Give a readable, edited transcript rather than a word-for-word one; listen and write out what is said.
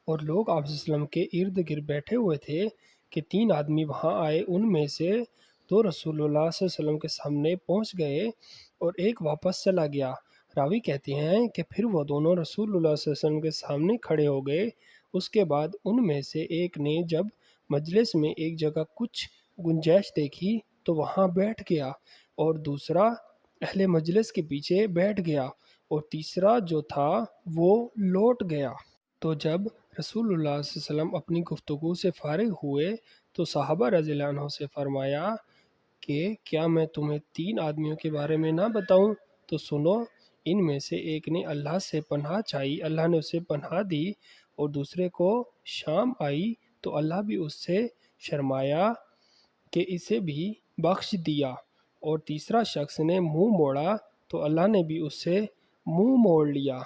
اور لوگ آپ صلی اللہ علیہ وسلم کے ارد گرد بیٹھے ہوئے تھے کہ 3 آدمی وہاں آئے، ان میں سے 2 رسول اللہ صلی اللہ علیہ وسلم کے سامنے پہنچ گئے اور ایک واپس چلا گیا۔ راوی کہتے ہیں کہ پھر وہ دونوں رسول اللہ صلی اللہ علیہ وسلم کے سامنے کھڑے ہو گئے۔ اس کے بعد ان میں سے ایک نے جب مجلس میں ایک جگہ کچھ گنجائش دیکھی تو وہاں بیٹھ گیا، اور دوسرا اہل مجلس کے پیچھے بیٹھ گیا، اور تیسرا جو تھا وہ لوٹ گیا۔ تو جب رسول اللہ صلی اللہ علیہ وسلم اپنی گفتگو سے فارغ ہوئے تو صحابہ رضی اللہ عنہ سے فرمایا کہ کیا میں تمہیں 3 آدمیوں کے بارے میں نہ بتاؤں؟ تو سنو، ان میں سے ایک نے اللہ سے پناہ چاہی، اللہ نے اسے پناہ دی، اور دوسرے کو شام آئی تو اللہ بھی اس سے شرمایا کہ اسے بھی بخش دیا، اور تیسرا شخص نے منہ موڑا تو اللہ نے بھی اس سے منہ موڑ لیا۔